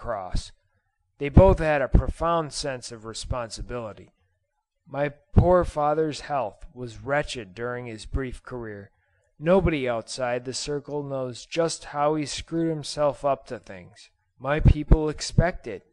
cross. They both had a profound sense of responsibility. My poor father's health was wretched during his brief career. Nobody outside the circle knows just how he screwed himself up to things. My people expect it,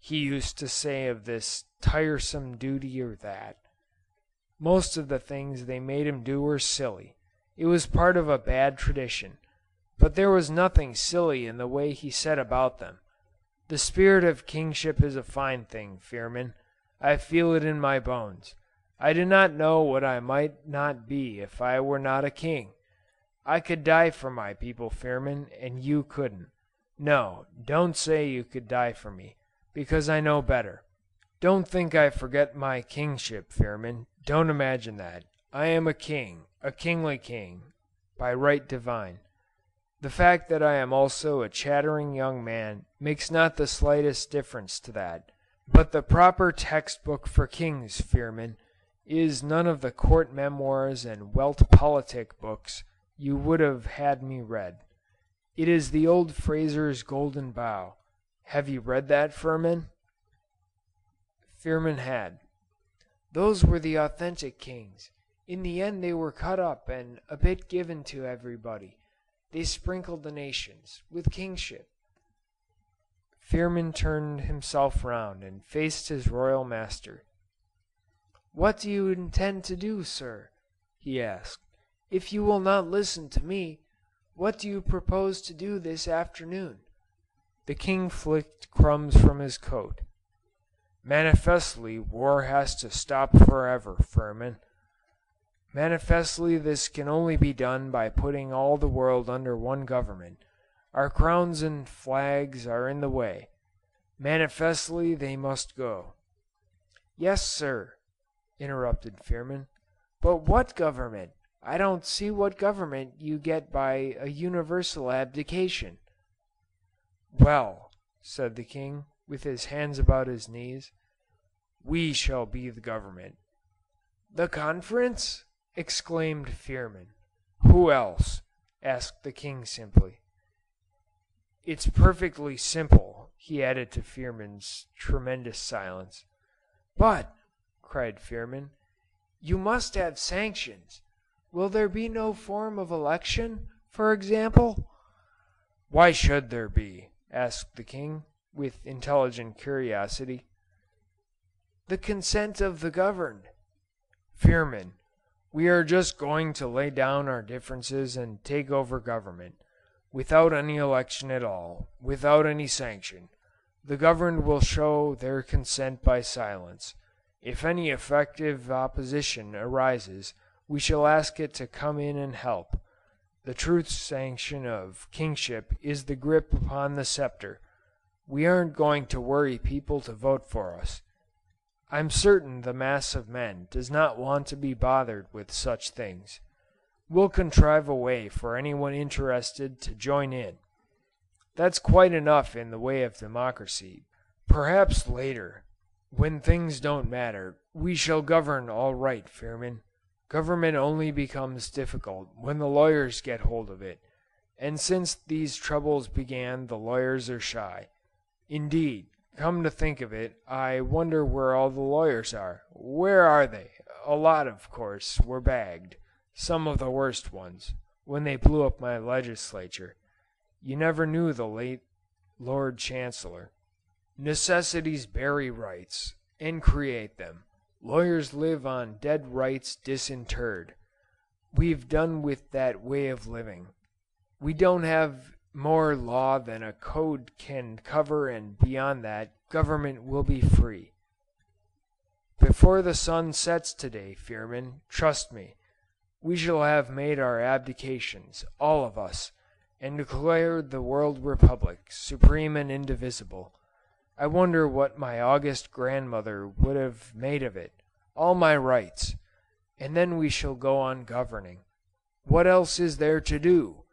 he used to say of this tiresome duty or that. Most of the things they made him do were silly. It was part of a bad tradition. But there was nothing silly in the way he set about them. The spirit of kingship is a fine thing, Firmin. I feel it in my bones. I do not know what I might not be if I were not a king. I could die for my people, Firmin, and you couldn't. No, don't say you could die for me, because I know better. Don't think I forget my kingship, Firmin. Don't imagine that. I am a king, a kingly king, by right divine. The fact that I am also a chattering young man makes not the slightest difference to that. But the proper textbook for kings, Firmin, is none of the court memoirs and Welt politic books you would have had me read. It is the old Fraser's Golden Bough. Have you read that, Firmin? Firmin had. Those were the authentic kings. In the end they were cut up and a bit given to everybody. They sprinkled the nations with kingship. Firmin turned himself round and faced his royal master. "What do you intend to do, sir?" he asked. "If you will not listen to me, what do you propose to do this afternoon?" The king flicked crumbs from his coat. "Manifestly war has to stop forever, Firmin. Manifestly this can only be done by putting all the world under one government. Our crowns and flags are in the way. Manifestly they must go." "Yes, sir," interrupted Firmin. "But what government? I don't see what government you get by a universal abdication." "Well," said the king, with his hands about his knees, "we shall be the government." "The conference?" exclaimed Firmin. "Who else?" asked the king simply. "It's perfectly simple," he added to Firmin's tremendous silence. "But," cried Firmin, "you must have sanctions. Will there be no form of election, for example?" "Why should there be?" asked the king, with intelligent curiosity. "The consent of the governed." "Firmin, we are just going to lay down our differences and take over government, without any election at all, without any sanction. The governed will show their consent by silence. If any effective opposition arises, we shall ask it to come in and help. The true sanction of kingship is the grip upon the scepter. We aren't going to worry people to vote for us. I'm certain the mass of men does not want to be bothered with such things. We'll contrive a way for anyone interested to join in. That's quite enough in the way of democracy. Perhaps later, when things don't matter, we shall govern all right, Firmin. Government only becomes difficult when the lawyers get hold of it, and since these troubles began the lawyers are shy. Indeed, come to think of it, I wonder where all the lawyers are. Where are they? A lot, of course, were bagged, some of the worst ones, when they blew up my legislature. You never knew the late Lord Chancellor. Necessities bury rights, and create them. Lawyers live on dead rights disinterred. We've done with that way of living. We don't have more law than a code can cover, and beyond that, government will be free. Before the sun sets today, Firmin, trust me, we shall have made our abdications, all of us, and declared the world republic, supreme and indivisible. I wonder what my august grandmother would have made of it, all my rights, and then we shall go on governing. What else is there to do?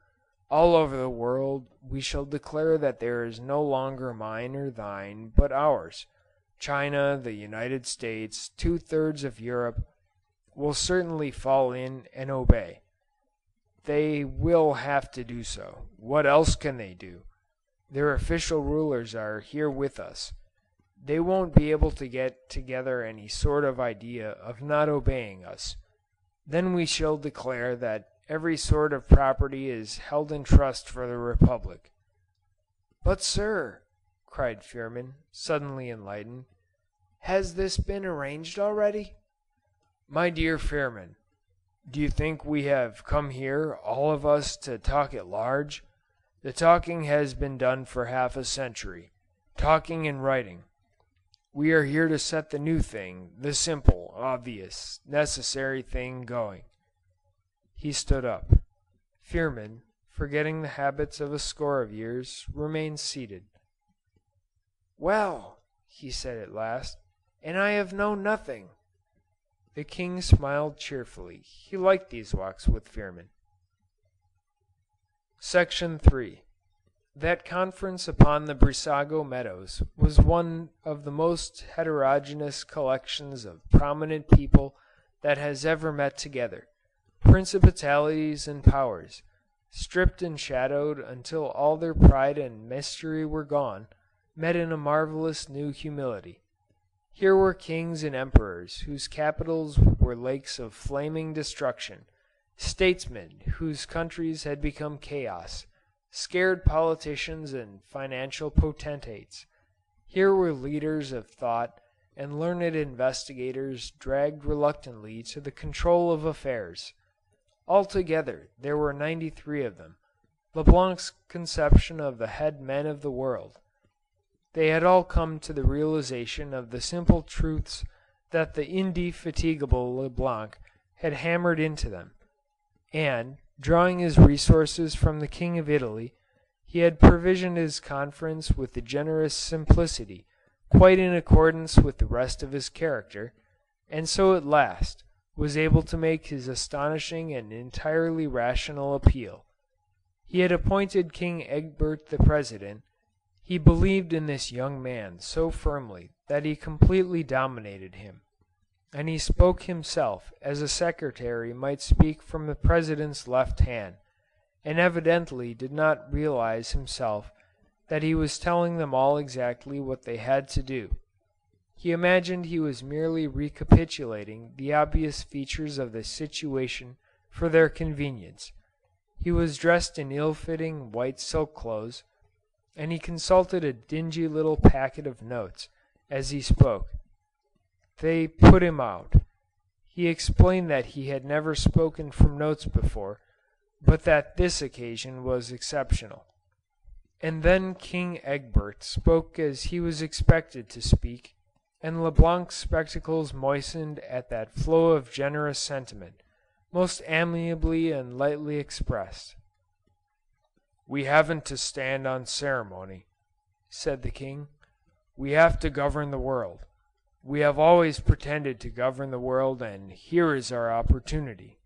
All over the world we shall declare that there is no longer mine or thine, but ours. China, the United States, 2/3 of Europe, will certainly fall in and obey. They will have to do so. What else can they do? Their official rulers are here with us. They won't be able to get together any sort of idea of not obeying us. Then we shall declare that every sort of property is held in trust for the Republic." "But, sir," cried Firmin, suddenly enlightened, "has this been arranged already?" "My dear Firmin, do you think we have come here, all of us, to talk at large? The talking has been done for half a century, talking and writing. We are here to set the new thing, the simple, obvious, necessary thing going." He stood up. Firmin, forgetting the habits of a score of years, remained seated. "Well," he said at last, "and I have known nothing." The king smiled cheerfully. He liked these walks with Firmin. Section 3. That conference upon the Brissago meadows was one of the most heterogeneous collections of prominent people that has ever met together. Principalities and powers, stripped and shadowed until all their pride and mystery were gone, met in a marvelous new humility. Here were kings and emperors whose capitals were lakes of flaming destruction, statesmen whose countries had become chaos, scared politicians and financial potentates. Here were leaders of thought and learned investigators dragged reluctantly to the control of affairs. Altogether there were 93 of them, Leblanc's conception of the head men of the world. They had all come to the realization of the simple truths that the indefatigable Leblanc had hammered into them, and, drawing his resources from the King of Italy, he had provisioned his conference with a generous simplicity quite in accordance with the rest of his character, and so at last was able to make his astonishing and entirely rational appeal. He had appointed King Egbert the President. He believed in this young man so firmly that he completely dominated him, and he spoke himself as a secretary might speak from the President's left hand, and evidently did not realize himself that he was telling them all exactly what they had to do. He imagined he was merely recapitulating the obvious features of the situation for their convenience. He was dressed in ill-fitting white silk clothes, and he consulted a dingy little packet of notes as he spoke. They put him out. He explained that he had never spoken from notes before, but that this occasion was exceptional. And then King Egbert spoke as he was expected to speak, and Leblanc's spectacles moistened at that flow of generous sentiment, most amiably and lightly expressed. "We haven't to stand on ceremony," said the king. "We have to govern the world. We have always pretended to govern the world, and here is our opportunity."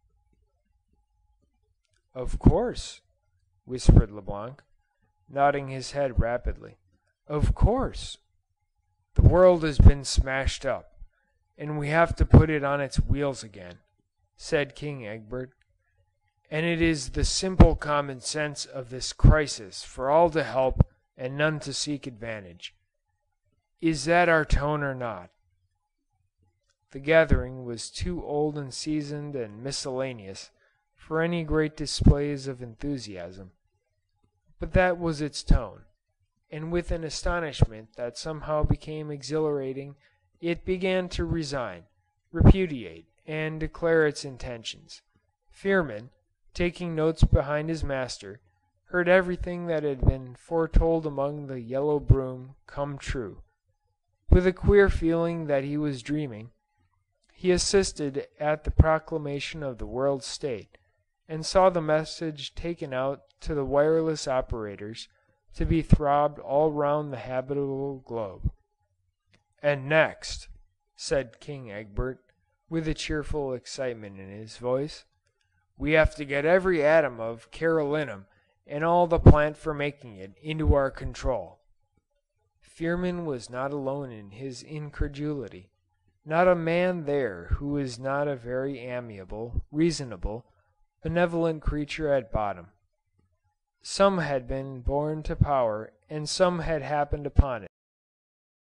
"Of course," whispered Leblanc, nodding his head rapidly. "Of course. The world has been smashed up, and we have to put it on its wheels again," said King Egbert. "And it is the simple common sense of this crisis for all to help and none to seek advantage. Is that our tone or not?" The gathering was too old and seasoned and miscellaneous for any great displays of enthusiasm, but that was its tone, and with an astonishment that somehow became exhilarating, it began to resign, repudiate, and declare its intentions. Firmin, taking notes behind his master, heard everything that had been foretold among the yellow broom come true. With a queer feeling that he was dreaming, he assisted at the proclamation of the world state, and saw the message taken out to the wireless operators to be throbbed all round the habitable globe. "And next," said King Egbert, with a cheerful excitement in his voice, "we have to get every atom of Carolinum, and all the plant for making it, into our control." Firmin was not alone in his incredulity. Not a man there who was not a very amiable, reasonable, benevolent creature at bottom. Some had been born to power and some had happened upon it.